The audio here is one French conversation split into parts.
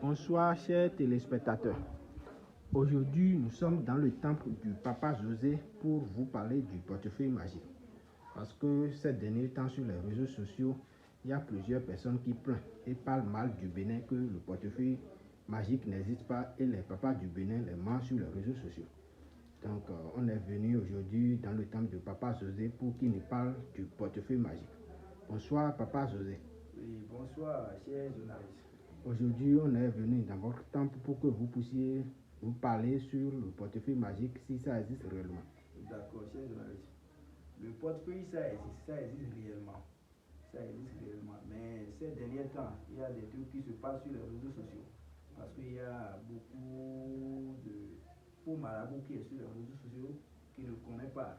Bonsoir chers téléspectateurs. Aujourd'hui nous sommes dans le temple du Papa José pour vous parler du portefeuille magique. Parce que ces derniers temps sur les réseaux sociaux, il y a plusieurs personnes qui plaignent et parlent mal du Bénin que le portefeuille magique n'existe pas et les papas du Bénin les mentent sur les réseaux sociaux. Donc on est venu aujourd'hui dans le temple du Papa José pour qu'il nous parle du portefeuille magique. Bonsoir Papa José. Oui, bonsoir, chers journalistes. Aujourd'hui, on est venu dans votre temple pour que vous puissiez nous parler sur le portefeuille magique, si ça existe réellement. D'accord, chers journalistes. Le portefeuille, ça existe réellement. Ça existe réellement. Mais ces derniers temps, il y a des trucs qui se passent sur les réseaux sociaux. Parce qu'il y a beaucoup de faux marabouts qui sont sur les réseaux sociaux qui ne connaissent pas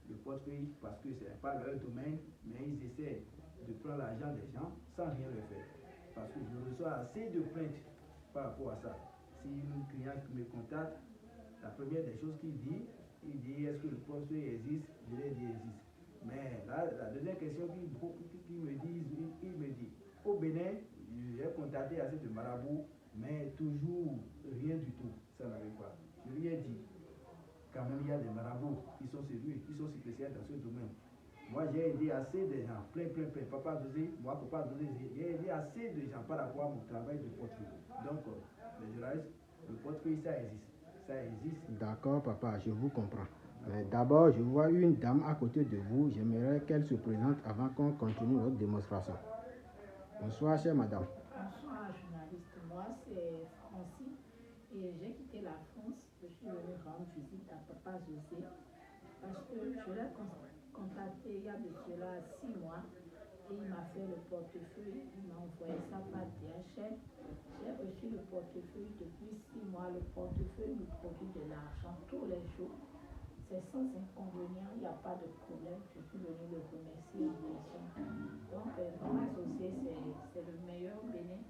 le portefeuille parce que ce n'est pas leur domaine, mais ils essaient de prendre l'argent des gens sans rien leur faire. Parce que je reçois assez de plaintes par rapport à ça. Si un client me contacte, la première des choses qu'il dit, il dit est-ce que le portefeuille existe? Je lui ai dit existe. Mais la deuxième question qu'il me dit, il me dit au Bénin, j'ai contacté assez de marabouts, mais toujours rien du tout. Ça n'arrive pas. Je lui ai dit quand même il y a des marabouts qui sont sérieux, qui sont spécialisés dans ce domaine. Moi j'ai aidé assez de gens, plein. Papa José, j'ai aidé assez de gens par rapport à mon travail de portefeuille. Donc, les journalistes, le portefeuille ça existe. Ça existe. D'accord papa, je vous comprends. Mais d'abord, je vois une dame à côté de vous. J'aimerais qu'elle se présente avant qu'on continue notre démonstration. Bonsoir chère madame. Bonsoir journaliste, moi c'est Francie et j'ai quitté la France. Je suis venue rendre visite à Papa José parce que je l'ai contacté il y a de cela 6 mois et il m'a fait le portefeuille, il m'a envoyé ça par DHL. J'ai reçu le portefeuille depuis 6 mois. Le portefeuille me produit de l'argent tous les jours. C'est sans inconvénient, il n'y a pas de problème. Je suis venue le remercier en personne. Donc, Papa José, c'est le meilleur au Bénin.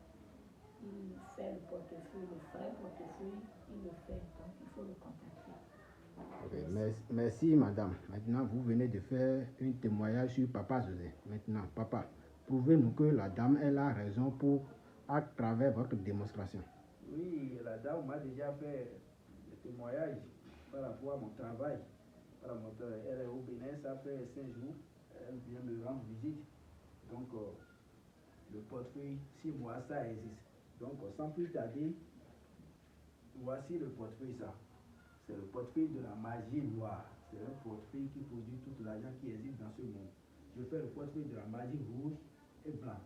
Il fait le portefeuille, le vrai portefeuille, il le fait. Donc, il faut le contacter. Okay, merci madame. Maintenant, vous venez de faire un témoignage sur Papa José. Maintenant, papa, prouvez-nous que la dame elle a raison à travers votre démonstration. Oui, la dame m'a déjà fait des témoignages par rapport à mon travail. Elle est au Bénin, ça fait 5 jours. Elle vient me rendre visite. Donc, le portefeuille, 6 mois, ça existe. Donc, sans plus tarder, voici le portefeuille, ça. C'est le portefeuille de la magie noire. C'est un portefeuille qui produit tout l'argent qui existe dans ce monde. Je fais le portefeuille de la magie rouge et blanc,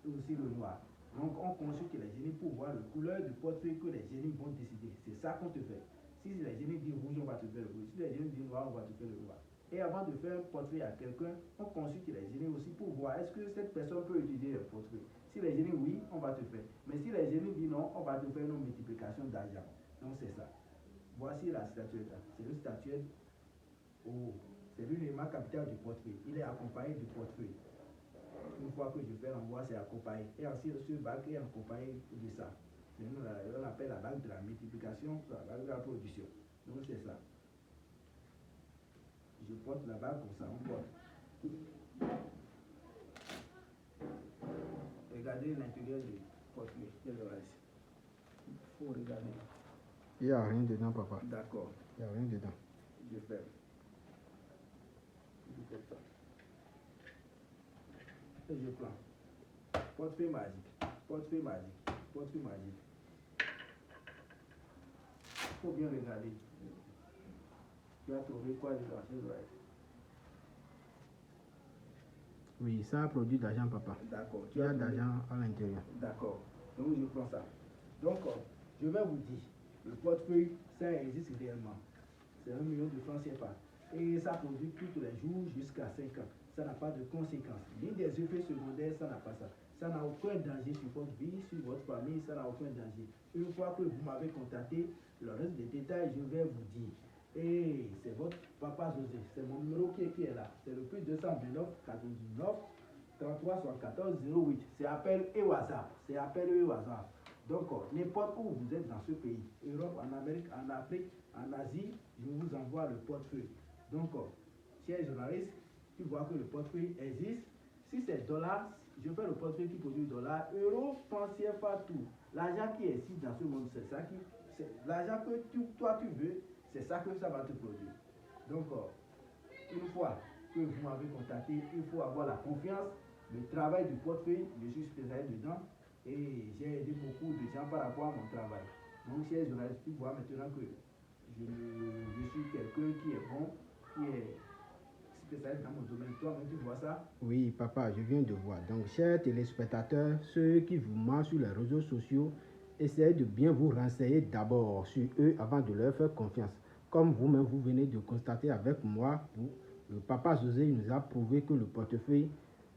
et aussi le noir. Donc on consulte les génies pour voir la couleur du portefeuille que les génies vont décider. C'est ça qu'on te fait. Si les génies disent rouge, on va te faire le rouge. Si les génies disent noir, on va te faire le noir. Et avant de faire un portefeuille à quelqu'un, on consulte les génies aussi pour voir est-ce que cette personne peut utiliser le portefeuille. Si les génies oui, on va te faire. Mais si les génies disent non, on va te faire une multiplication d'argent. Donc c'est ça. Voici la statuette. C'est une statuette. Oh, c'est l'élément capital du portefeuille. Il est accompagné du portefeuille. Une fois que je fais l'envoi, c'est accompagné. Et ensuite, ce bac est accompagné de ça. On appelle la bague de la multiplication, la bague de la production. Donc c'est ça. Je porte la bague comme ça, on porte. Regardez l'intérieur du portefeuille. Il faut regarder. Il n'y a rien dedans, papa. D'accord. Il n'y a rien dedans. Je fais. Je fais ça. Et je prends. Portefeuille magique. Portefeuille magique. Portefeuille magique. Il faut bien regarder. Tu as trouvé quoi dedans? Oui, ça a produit de l'argent, papa. D'accord. Il y a de l'argent à l'intérieur. D'accord. Donc je prends ça. Donc, je vais vous dire, le portefeuille, ça existe réellement. C'est 1 million de francs CFA. Et ça produit tous les jours jusqu'à 5 ans. Ça n'a pas de conséquences. Ni des effets secondaires, ça n'a pas ça. Ça n'a aucun danger sur votre vie, sur votre famille, ça n'a aucun danger. Une fois que vous m'avez contacté, le reste des détails, je vais vous dire. Et c'est votre Papa José, c'est mon numéro qui est là. C'est le plus 229 99 33 74 08. C'est appel et WhatsApp. C'est appel et WhatsApp. Donc, n'importe où vous êtes dans ce pays, Europe, en Amérique, en Afrique, en Asie, je vous envoie le portefeuille. Donc, chers journalistes, tu vois que le portefeuille existe. Si c'est dollars, je fais le portefeuille qui produit dollars, euros, francs CFA, tout. L'argent qui est ici dans ce monde, c'est ça qui. L'argent que toi tu veux, c'est ça que ça va te produire. Donc, une fois que vous m'avez contacté, il faut avoir la confiance. Le travail du portefeuille, je suis spécialisé dedans et j'ai aidé beaucoup de gens par rapport à mon travail. Donc, chers journalistes, tu vois maintenant que je suis quelqu'un qui est bon, qui est spécialiste dans mon domaine. Toi-même, tu vois ça? Oui, papa, je viens de voir. Donc, chers téléspectateurs, ceux qui vous mentent sur les réseaux sociaux, essayez de bien vous renseigner d'abord sur eux avant de leur faire confiance. Comme vous-même, vous venez de constater avec moi, le papa José nous a prouvé que le portefeuille,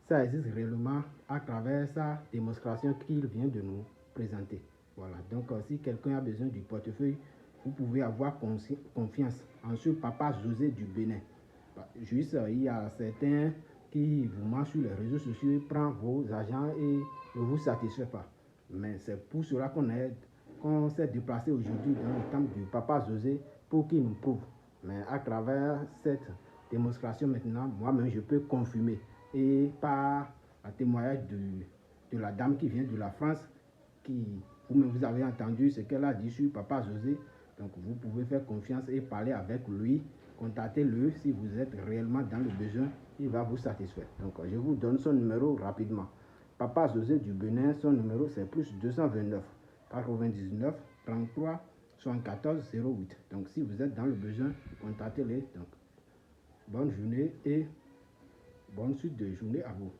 ça existe réellement à travers sa démonstration qu'il vient de nous présenter. Voilà, donc si quelqu'un a besoin du portefeuille, vous pouvez avoir confiance en ce papa José du Bénin. Juste, il y a certains qui vous mentent sur les réseaux sociaux, prennent vos agents et ne vous satisfait pas. Mais c'est pour cela qu'on s'est déplacé aujourd'hui dans le temple du papa José pour qu'il nous prouve. Mais à travers cette démonstration maintenant, moi-même je peux confirmer. Et par le témoignage de la dame qui vient de la France, qui vous avez entendu ce qu'elle a dit sur papa José. Donc vous pouvez faire confiance et parler avec lui. Contactez-le si vous êtes réellement dans le besoin, il va vous satisfaire. Donc je vous donne son numéro rapidement. Papa José du Bénin, son numéro c'est plus 229 99 33 74 08. Donc si vous êtes dans le besoin, contactez-les. Donc bonne journée et bonne suite de journée à vous.